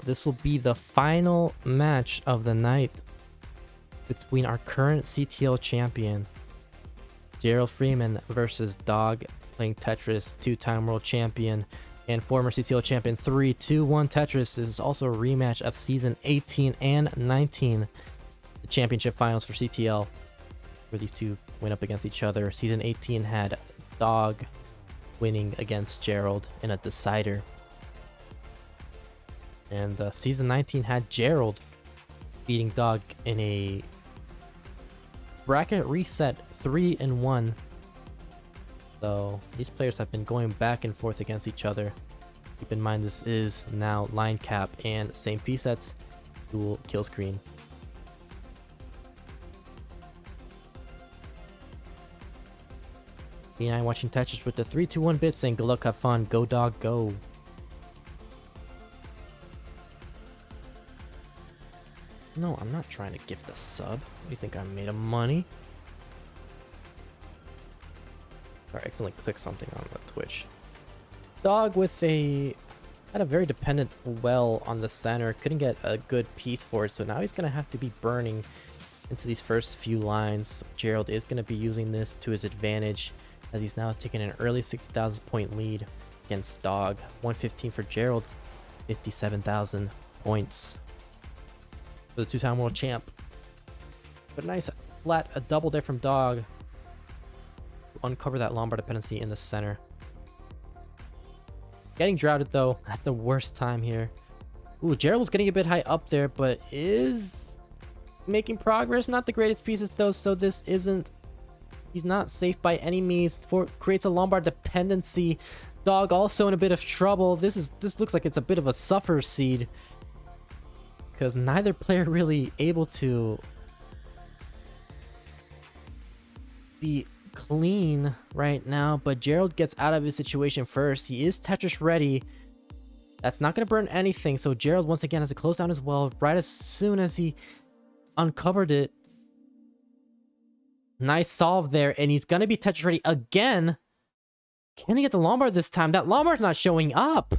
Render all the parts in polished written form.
this will be the final match of the night between our current CTL champion, Gerald Freeman, versus Dog, playing Tetris, two-time world champion and former CTL champion. 3-2-1 Tetris is also a rematch of season 18 and 19, the championship finals for CTL, where these two went up against each other. Season 18 had Dog winning against Gerald in a decider, and season 19 had Gerald beating Dog in a bracket reset 3-1. So these players have been going back and forth against each other. Keep in mind this is now line cap and same P sets, dual kill screen. B9 watching Tetris with the 3-2-1 bit, saying good luck, have fun, go Dog, go. No, I'm not trying to gift a sub. What do you think, I made of money? Or accidentally click something on the Twitch. Dog with had a very dependent well on the center, couldn't get a good piece for it, so now he's gonna have to be burning into these first few lines. Gerald is gonna be using this to his advantage, as he's now taking an early 60,000 point lead against Dog. 115 for Gerald, 57,000 points for the two-time world champ. But a nice flat, a double there from Dog. Uncover that Lombard dependency in the center. Getting droughted though at the worst time here. Ooh, Gerald's getting a bit high up there, but is making progress. Not the greatest pieces though, so this isn't... He's not safe by any means. Creates a Lombard dependency. Dog also in a bit of trouble. This looks like it's a bit of a suffer seed, because neither player really able to be clean right now. But Gerald gets out of his situation first. He is Tetris ready. That's not going to burn anything, so Gerald once again has to close down as well right as soon as he uncovered it. Nice solve there, and he's going to be Tetris ready again. Can he get the Lombard this time? That Lombard's not showing up.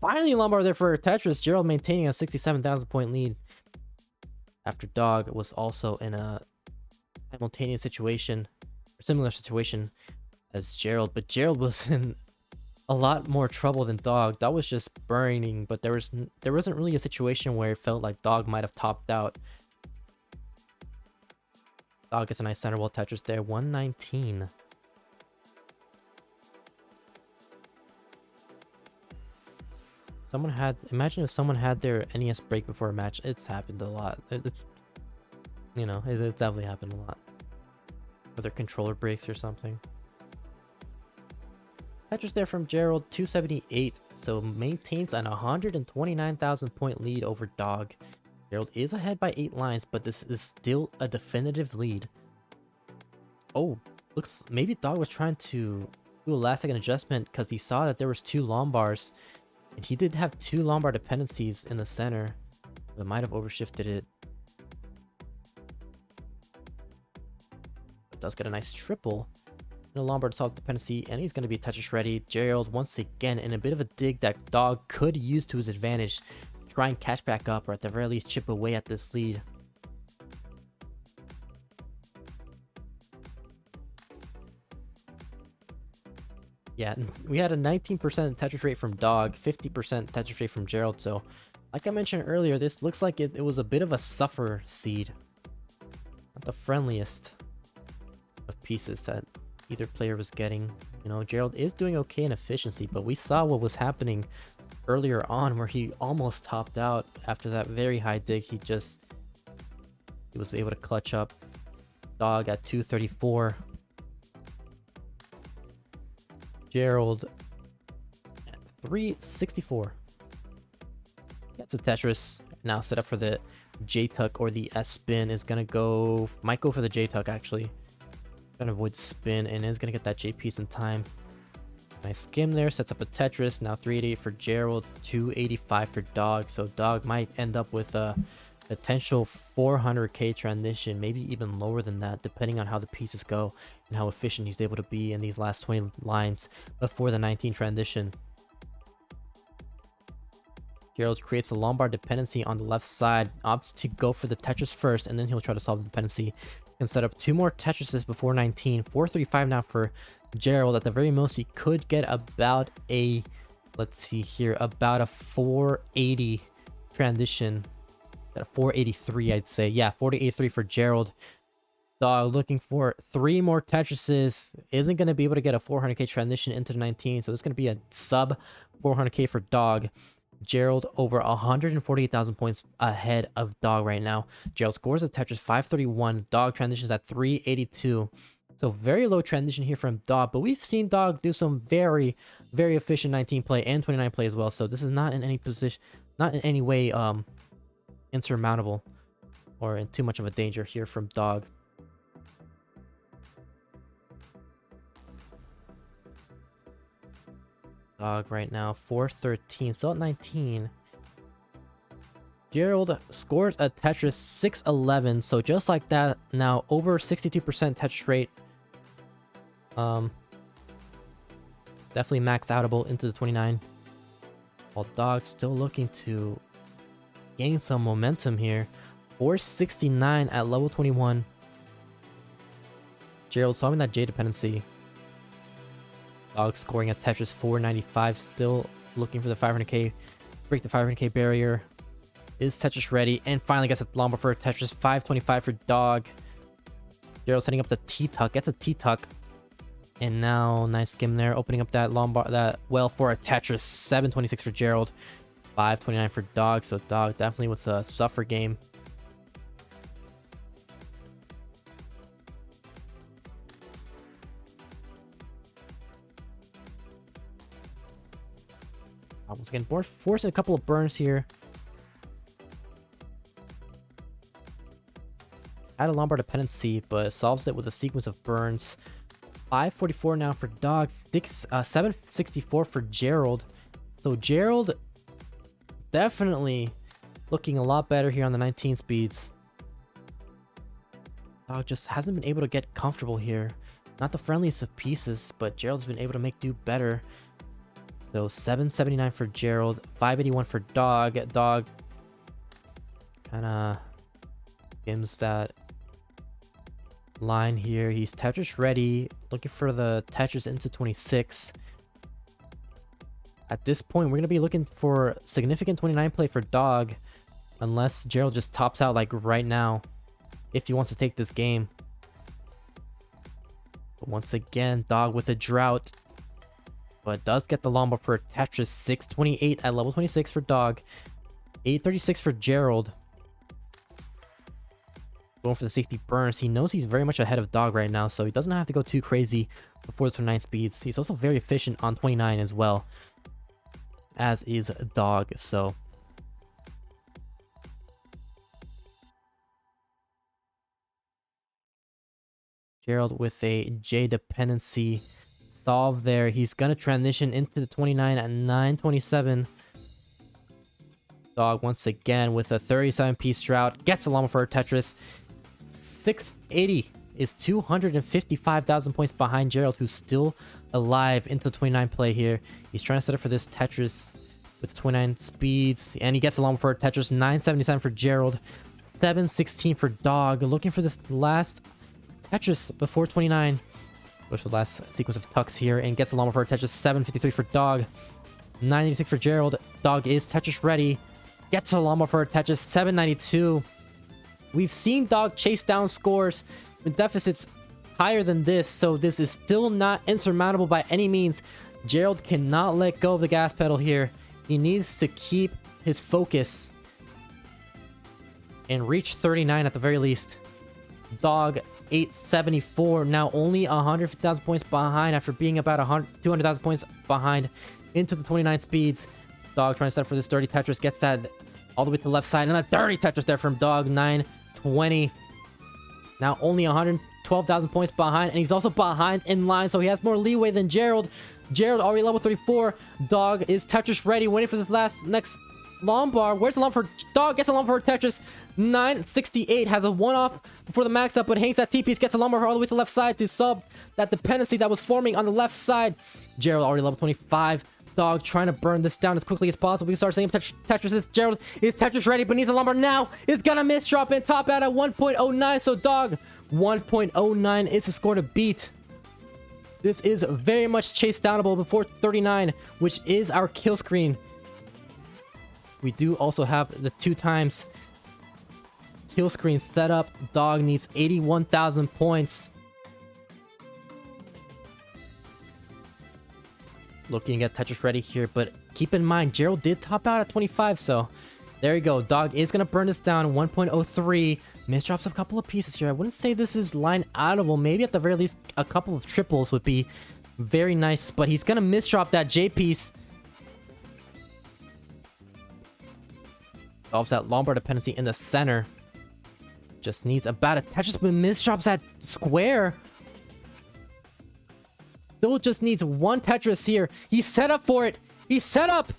Finally Lombard there for Tetris. Gerald maintaining a 67,000 point lead after Dog was also in a simultaneous situation, similar situation as Gerald, but Gerald was in a lot more trouble than Dog. That was just burning, but there wasn't really a situation where it felt like Dog might have topped out. Dog gets a nice center wall Tetris there. 119. Imagine if someone had their NES break before a match. It's happened a lot. It's definitely happened a lot. Or their controller breaks or something. Tetris there from Gerald, 278. So maintains an 129,000 point lead over Dog. Gerald is ahead by 8 lines, but this is still a definitive lead. Oh, looks maybe Dog was trying to do a last second adjustment because he saw that there was 2 Lombards. And he did have 2 Lombard dependencies in the center, but might have overshifted it. But does get a nice triple. And a Lombard solid dependency, and he's going to be Tetris ready. Gerald once again in a bit of a dig that Dog could use to his advantage. Try and catch back up, or at the very least chip away at this lead. Yeah, we had a 19% Tetris rate from Dog, 50% Tetris rate from Gerald, so like I mentioned earlier, this looks like it was a bit of a suffer seed. Not the friendliest of pieces that either player was getting. You know, Gerald is doing okay in efficiency, but we saw what was happening earlier on where he almost topped out after that very high dig. He was able to clutch up. Dog at 234. Gerald at 364. Gets a Tetris. Now set up for the J-Tuck or the S-Spin. Might go for the J-Tuck actually. Gonna avoid the spin and is gonna get that J piece in time. Nice skim there, sets up a Tetris. Now 388 for Gerald, 285 for Dog. So Dog might end up with a potential 400k transition, maybe even lower than that, depending on how the pieces go and how efficient he's able to be in these last 20 lines before the 19 transition. Gerald creates a Lombard dependency on the left side, opts to go for the Tetris first, and then he'll try to solve the dependency. And set up 2 more Tetrises before 19. 435 now for Gerald. At the very most, he could get about a, let's see here, about a 480 transition. At a 483, I'd say. Yeah, 483 for Gerald. Dog looking for 3 more Tetrises. Isn't going to be able to get a 400k transition into the 19, so it's going to be a sub 400k for Dog. Gerald over 148,000 points ahead of Dog right now. Gerald scores a Tetris 531. Dog transitions at 382. So very low transition here from Dog, but we've seen Dog do some very, very efficient 19 play and 29 play as well. So this is not in any position, not in any way insurmountable or in too much of a danger here from Dog. Dog right now 413, still at 19. Gerald scored a Tetris 611, so just like that, now over 62% Tetris rate. Definitely max outable into the 29. While Dog still looking to gain some momentum here. 469 at level 21. Gerald solving that J dependency. Dog scoring a Tetris 495, still looking for the 500k, break the 500k barrier. Is Tetris ready? And finally gets a Lombard for a Tetris 525 for Dog. Gerald setting up the T-Tuck, gets a T-Tuck. And now, nice skim there, opening up that Lombard, that well for a Tetris 726 for Gerald, 529 for Dog. So Dog definitely with a suffer game. Once again, forcing a couple of burns here. Had a Lombard dependency, but solves it with a sequence of burns. 544 now for Dog. 764 for Gerald. So Gerald definitely looking a lot better here on the 19 speeds. Dog just hasn't been able to get comfortable here. Not the friendliest of pieces, but Gerald's been able to make do better. So 779 for Gerald, 581 for Dog. Dog kind of skims that line here. He's Tetris ready, looking for the Tetris into 26. At this point, we're going to be looking for significant 29 play for Dog, unless Gerald just tops out like right now, if he wants to take this game. But once again, Dog with a drought. But does get the Lombard for Tetris 628 at level 26 for Dog. 836 for Gerald. Going for the safety burns. He knows he's very much ahead of Dog right now, so he doesn't have to go too crazy before the 29 speeds. He's also very efficient on 29 as well, as is Dog. So Gerald with a J dependency solve there. He's gonna transition into the 29 at 927. Dog once again with a 37-piece drought gets a Lombard for a Tetris 680 is 255,000 points behind Gerald, who's still alive into the 29 play here. He's trying to set up for this Tetris with 29 speeds, and he gets a Lombard for a Tetris 977 for Gerald, 716 for Dog, looking for this last Tetris before 29. Goes for the last sequence of tucks here and gets a Lombard for a Tetris 753 for Dog, 986 for Gerald. Dog is Tetris ready, gets a Lombard for a Tetris 792. We've seen Dog chase down scores with deficits higher than this, so this is still not insurmountable by any means. Gerald cannot let go of the gas pedal here. He needs to keep his focus and reach 39 at the very least. Dog 874, now only 150,000 points behind after being about 200,000 points behind into the 29 speeds. Dog trying to set up for this dirty Tetris, gets that all the way to the left side, and a dirty Tetris there from Dog, 920. Now only 112,000 points behind, and he's also behind in line, so he has more leeway than Gerald. Gerald already level 34. Dog is Tetris ready, waiting for this next Lombard. Where's the Lombard for Dog? Gets a Lombard for Tetris 968, has a one-off before the max up, but hangs that T-piece, gets a Lombard all the way to the left side to sub that dependency that was forming on the left side. Gerald already level 25. Dog trying to burn this down as quickly as possible. We start seeing Tetris. Is Gerald is Tetris ready, but needs a lumber now. Is gonna miss drop and top out at 1.09. So Dog 1.09 is the score to beat. This is very much chase downable before 39, which is our kill screen. We do also have the 2 times kill screen set up. Dog needs 81,000 points. Looking at Tetris ready here, but keep in mind, Gerald did top out at 25, so there you go. Dog is going to burn this down, 1.03. Misdrops a couple of pieces here. I wouldn't say this is line outable. Maybe at the very least, a couple of triples would be very nice, but he's going to misdrop that J piece. Solves that Lombard dependency in the center. Just needs about a Tetris, but misdrops that square. Still just needs 1 Tetris here. He's set up for it. He's set up.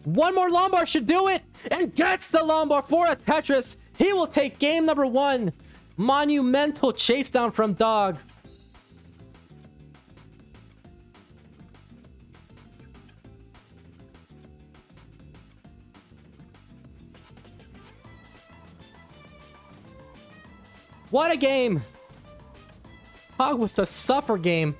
1 more Lombard should do it. And gets the Lombard for a Tetris. He will take game number 1. Monumental chase down from Dog. What a game. Dog with the suffer game.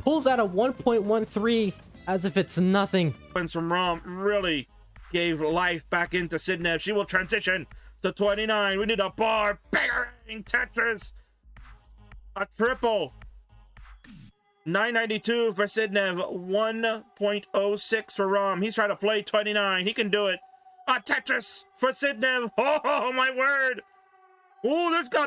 Pulls out a 1.13 as if it's nothing. From Rom really gave life back into Sidnev. She will transition to 29. We need a bar. Peekayric Tetris. A triple. 992 for Sidnev. 1.06 for Rom. He's trying to play 29. He can do it. A Tetris for Sidnev. Oh, my word. Oh, this got a